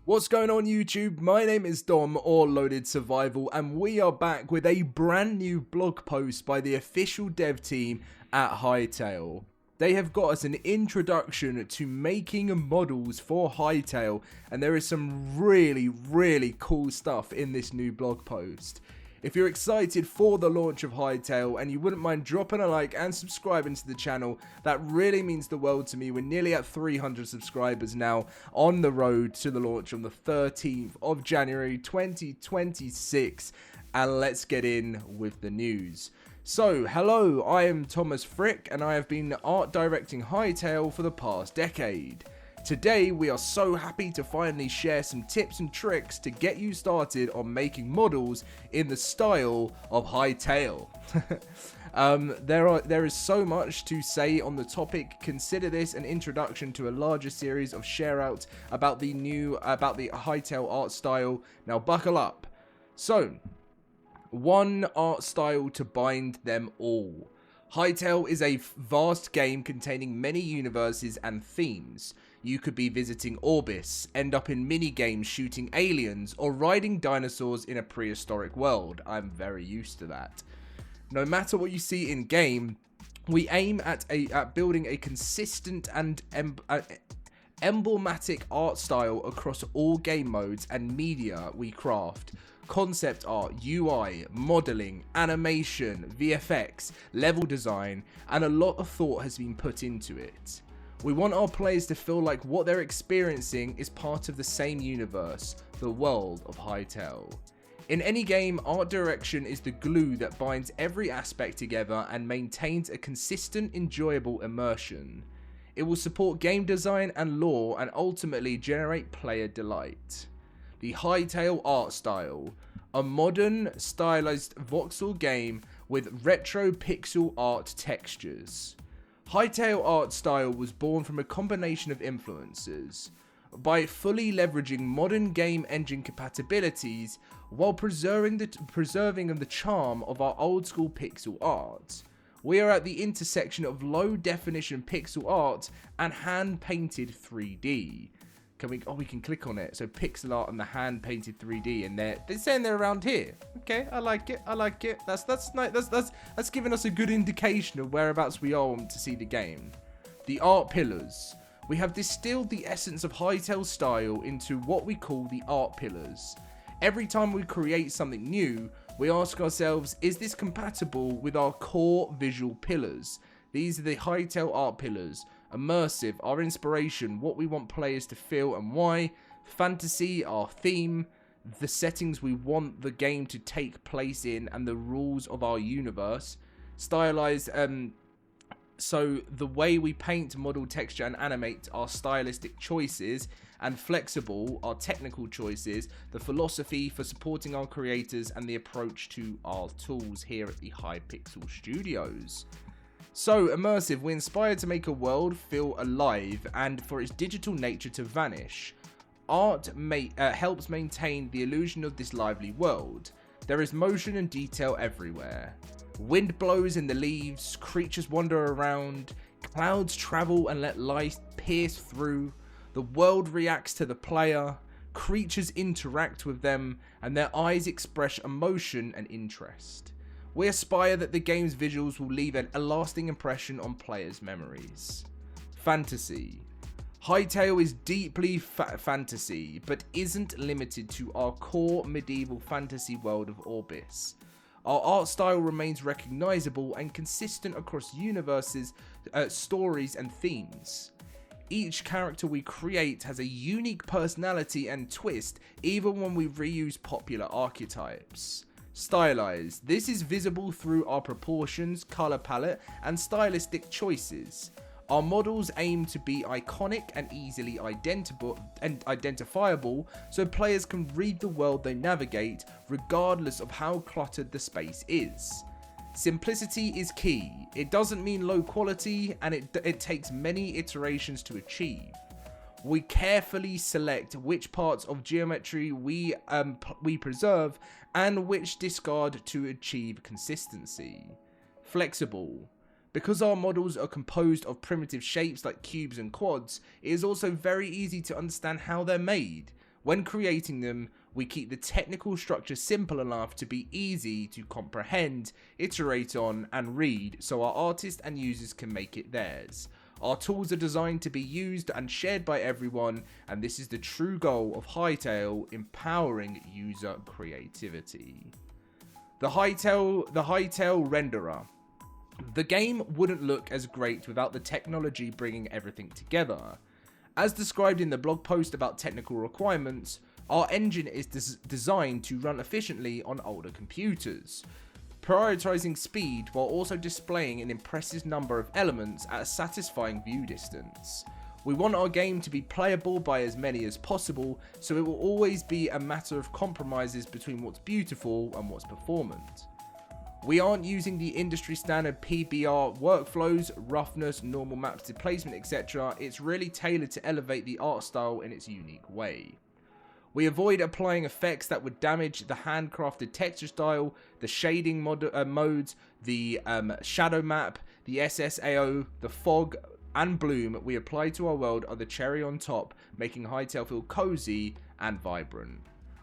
What's going on YouTube? My name is Dom or LoadedSurvival and we are back with a brand new blog post by the official dev team at Hytale. They have got us an introduction to making models for Hytale and there is some really cool stuff in this new blog post. If you're excited for the launch of Hytale and you wouldn't mind dropping a like and subscribing to the channel, that really means the world to me. We're nearly at 300 subscribers now, on the road to the launch on the 13th of January 2026. And let's get in with the news. So, hello, I am Thomas Frick and I have been art directing Hytale for the past decade. Today we are so happy to finally share some tips and tricks to get you started on making models in the style of Hytale. There is so much to say on the topic. Consider this an introduction to a larger series of shareouts about the Hytale art style. Now buckle up. So, one art style to bind them all. Hytale is a vast game containing many universes and themes. You could be visiting Orbis, end up in mini-games shooting aliens, or riding dinosaurs in a prehistoric world. I'm very used to that. No matter what you see in-game, we aim at building a consistent and emblematic art style across all game modes and media we craft. Concept art, UI, modeling, animation, VFX, level design, and a lot of thought has been put into it. We want our players to feel like what they're experiencing is part of the same universe, the world of Hytale. In any game, art direction is the glue that binds every aspect together and maintains a consistent, enjoyable immersion. It will support game design and lore and ultimately generate player delight. The Hytale art style, a modern, stylized voxel game with retro pixel art textures. Hytale art style was born from a combination of influences, by fully leveraging modern game engine compatibilities while preserving the charm of our old school pixel art. We are at the intersection of low definition pixel art and hand painted 3D. We can click on it. So pixel art and the hand painted 3D, and they're saying they're around here. Okay, I like it. That's nice. That's giving us a good indication of whereabouts we are to see the game. The art pillars. We have distilled the essence of Hytale style into what we call the art pillars. Every time we create something new, we ask ourselves, is this compatible with our core visual pillars? These are the Hytale art pillars. Immersive, our inspiration, what we want players to feel and why. Fantasy, our theme. The settings we want the game to take place in and the rules of our universe. Stylized, so the way we paint, model, texture and animate our stylistic choices. And flexible, our technical choices. The philosophy for supporting our creators and the approach to our tools here at the Hypixel Studios. So, immersive, we're inspired to make a world feel alive and for its digital nature to vanish. Art helps maintain the illusion of this lively world. There is motion and detail everywhere. Wind blows in the leaves, creatures wander around, clouds travel and let light pierce through. The world reacts to the player, creatures interact with them, and their eyes express emotion and interest. We aspire that the game's visuals will leave a lasting impression on players' memories. Fantasy. Hytale is deeply fantasy, but isn't limited to our core medieval fantasy world of Orbis. Our art style remains recognizable and consistent across universes, stories, and themes. Each character we create has a unique personality and twist, even when we reuse popular archetypes. Stylized. This is visible through our proportions, color palette, and stylistic choices. Our models aim to be iconic and easily identifiable so players can read the world they navigate regardless of how cluttered the space is. Simplicity is key. It doesn't mean low quality, and it takes many iterations to achieve. We carefully select which parts of geometry we preserve and which discard to achieve consistency. Flexible. Because our models are composed of primitive shapes like cubes and quads, it is also very easy to understand how they're made. When creating them, we keep the technical structure simple enough to be easy to comprehend, iterate on, and read so our artists and users can make it theirs. Our tools are designed to be used and shared by everyone, and this is the true goal of Hytale, empowering user creativity. The Hytale renderer. The game wouldn't look as great without the technology bringing everything together. As described in the blog post about technical requirements, our engine is designed to run efficiently on older computers, prioritizing speed while also displaying an impressive number of elements at a satisfying view distance. We want our game to be playable by as many as possible, so it will always be a matter of compromises between what's beautiful and what's performant. We aren't using the industry standard PBR workflows, roughness, normal maps displacement, etc. It's really tailored to elevate the art style in its unique way. We avoid applying effects that would damage the handcrafted texture style, the shading modes, the shadow map, the SSAO, the fog and bloom we apply to our world are the cherry on top, making Hytale feel cozy and vibrant.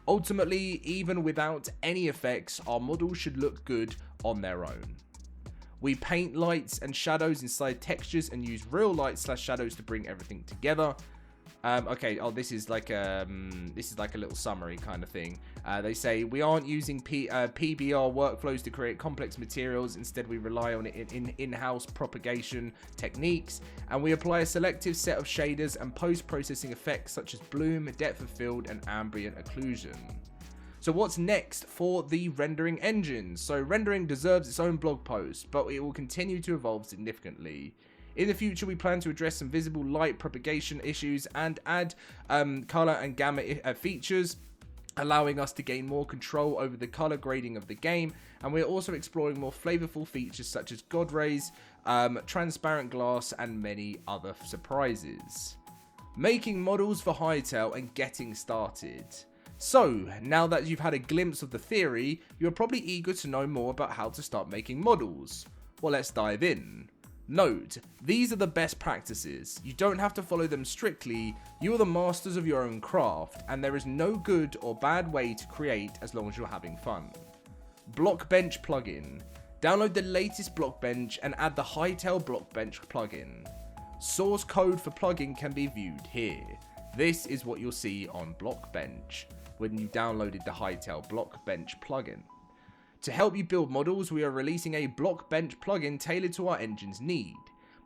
Ultimately, even without any effects, our models should look good on their own. We paint lights and shadows inside textures and use real lights / shadows to bring everything together. This is like a little summary kind of thing. They say we aren't using PBR workflows to create complex materials. Instead, we rely on in-house propagation techniques, and we apply a selective set of shaders and post-processing effects such as bloom, depth of field, and ambient occlusion. So what's next for the rendering engine? So rendering deserves its own blog post, but it will continue to evolve significantly. In the future, we plan to address some visible light propagation issues and add color and gamma features, allowing us to gain more control over the color grading of the game. And we're also exploring more flavorful features such as God rays, transparent glass, and many other surprises. Making models for Hytale and getting started. So, now that you've had a glimpse of the theory, you're probably eager to know more about how to start making models. Well, let's dive in. Note, these are the best practices. You don't have to follow them strictly. You are the masters of your own craft, and there is no good or bad way to create as long as you're having fun. Blockbench plugin. Download the latest Blockbench and add the Hytale Blockbench plugin. Source code for plugin can be viewed here. This is what you'll see on Blockbench when you downloaded the Hytale Blockbench plugin. To help you build models, we are releasing a Blockbench plugin tailored to our engine's need.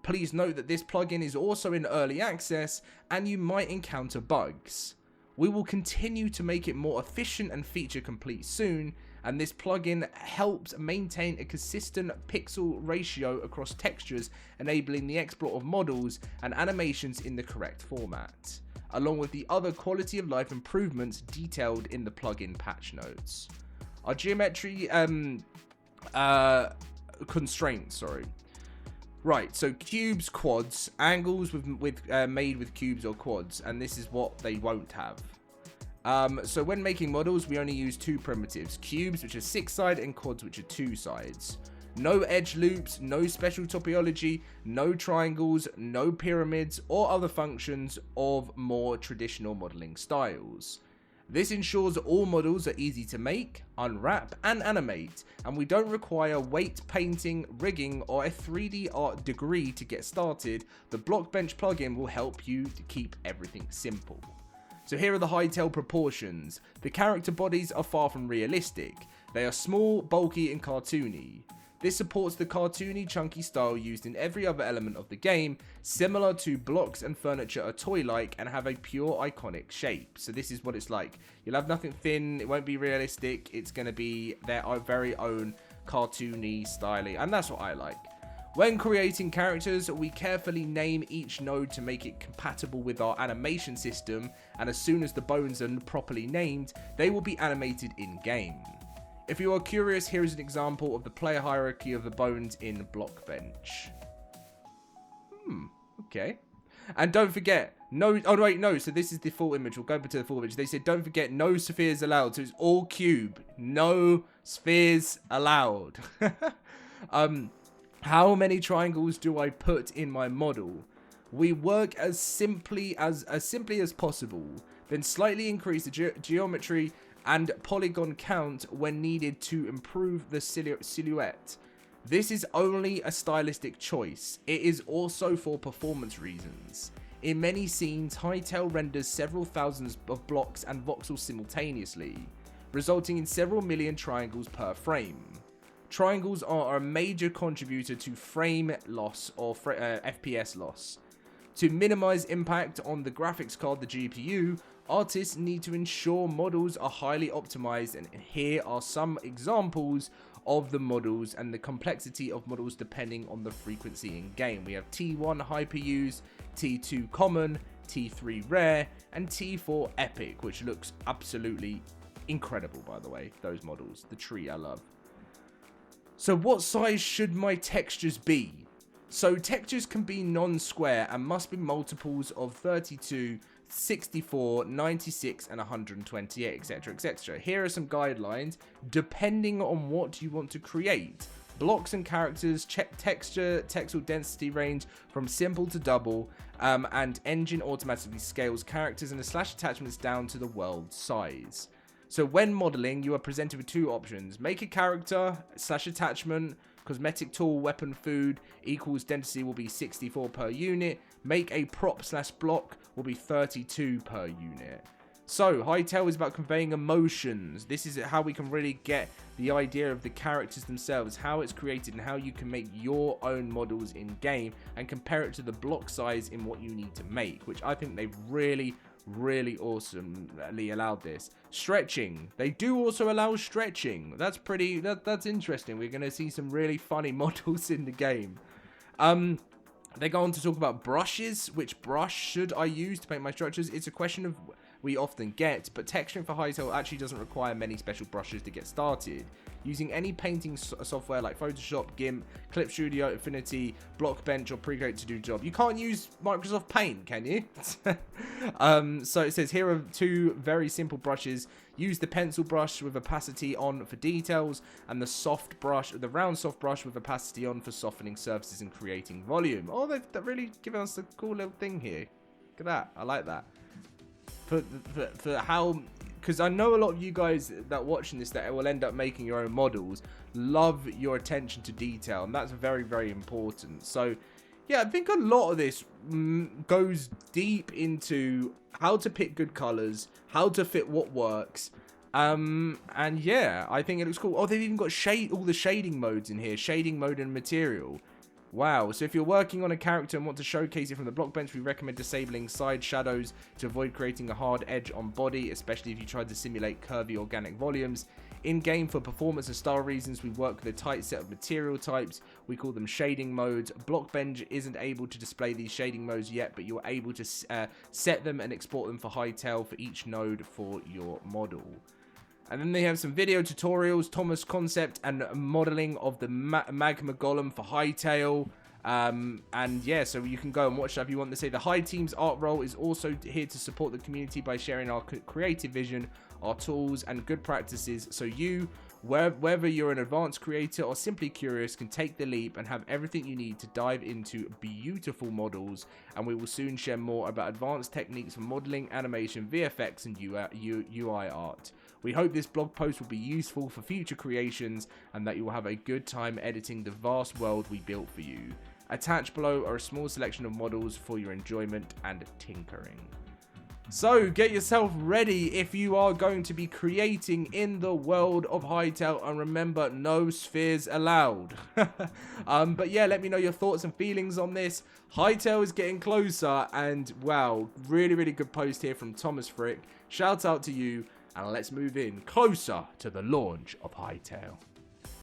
Please note that this plugin is also in early access and you might encounter bugs. We will continue to make it more efficient and feature complete soon, and this plugin helps maintain a consistent pixel ratio across textures, enabling the export of models and animations in the correct format, along with the other quality of life improvements detailed in the plugin patch notes. Our geometry constraints, Right, so cubes, quads, angles made with cubes or quads, and this is what they won't have. So when making models, we only use two primitives, cubes, which are 6-side, and quads, which are 2 sides. No edge loops, no special topology, no triangles, no pyramids, or other functions of more traditional modeling styles. This ensures that all models are easy to make, unwrap, and animate, and we don't require weight painting, rigging, or a 3D art degree to get started. The Blockbench plugin will help you to keep everything simple. So here are the Hytale proportions. The character bodies are far from realistic. They are small, bulky, and cartoony. This supports the cartoony, chunky style used in every other element of the game, similar to blocks and furniture are toy-like and have a pure iconic shape. So this is what it's like. You'll have nothing thin, it won't be realistic, it's going to be their very own cartoony, styling, and that's what I like. When creating characters, we carefully name each node to make it compatible with our animation system, and as soon as the bones are properly named, they will be animated in-game. If you are curious, here is an example of the player hierarchy of the bones in Blockbench. Okay. And don't forget, so this is the full image. We'll go back to the full image. They said, don't forget, no spheres allowed. So it's all cube. No spheres allowed. How many triangles do I put in my model? We work as simply as possible. then slightly increase the geometry and polygon count when needed to improve the silhouette. This is only a stylistic choice. It is also for performance reasons. In many scenes, Hytale renders several thousands of blocks and voxels simultaneously, resulting in several million triangles per frame. Triangles are a major contributor to frame loss or FPS loss. To minimize impact on the graphics card, the GPU, artists need to ensure models are highly optimized, and here are some examples of the models and the complexity of models depending on the frequency in game. We have T1 Hyperuse, T2 Common, T3 Rare, and T4 Epic, which looks absolutely incredible, by the way, those models. The tree I love. So what size should my textures be? So textures can be non-square and must be multiples of 32, 64, 96, and 128, etc, etc. Here are some guidelines depending on what you want to create. Blocks and characters, check texture, texel density range from simple to double, and engine automatically scales characters and the slash attachments down to the world size. So when modeling, you are presented with two options. Make a character, slash attachment, cosmetic tool, weapon, food, equals density will be 64 per unit. Make a prop slash block will be 32 per unit. So Hytale is about conveying emotions. This is how we can really get the idea of the characters themselves, how it's created, and how you can make your own models in game and compare it to the block size in what you need to make, which I think they've really awesomely allowed this. Stretching, they do also allow stretching. That's pretty, that's interesting. We're going to see some really funny models in the game. They go on to talk about brushes. Which brush should I use to paint my structures? It's a question of we often get, but texturing for Hytale actually doesn't require many special brushes to get started. Using any painting software like Photoshop, GIMP, Clip Studio, Affinity, Blockbench, or Procreate to do the job. You can't use Microsoft Paint, can you? So it says here are two very simple brushes. Use the pencil brush with opacity on for details, and the round soft brush with opacity on for softening surfaces and creating volume. Oh, they've really given us a cool little thing here. Look at that. I like that. For how, because I know a lot of you guys that are watching this that will end up making your own models love your attention to detail, and that's very important. So yeah, I think a lot of this goes deep into how to pick good colors, how to fit what works, and yeah, I think it looks cool. Oh, they've even got all the shading modes in here, shading mode and material. Wow, so if you're working on a character and want to showcase it from the block bench, we recommend disabling side shadows to avoid creating a hard edge on body, especially if you try to simulate curvy organic volumes. In-game, for performance and style reasons, we work with a tight set of material types. We call them shading modes. Blockbench isn't able to display these shading modes yet, but you're able to set them and export them for Hytale for each node for your model. And then they have some video tutorials, Thomas concept and modeling of the magma golem for Hytale. And yeah, so you can go and watch that if you want to say. The High Team's art role is also here to support the community by sharing our creative vision, our tools and good practices, so you, whether you're an advanced creator or simply curious, can take the leap and have everything you need to dive into beautiful models. And we will soon share more about advanced techniques for modeling, animation, VFX and UI art. We hope this blog post will be useful for future creations and that you will have a good time editing the vast world we built for you. Attached below are a small selection of models for your enjoyment and tinkering. So get yourself ready if you are going to be creating in the world of Hytale, and remember, no spheres allowed. But yeah, let me know your thoughts and feelings on this. Hytale is getting closer, and wow, really good post here from Thomas Frick. Shout out to you, and let's move in closer to the launch of Hytale.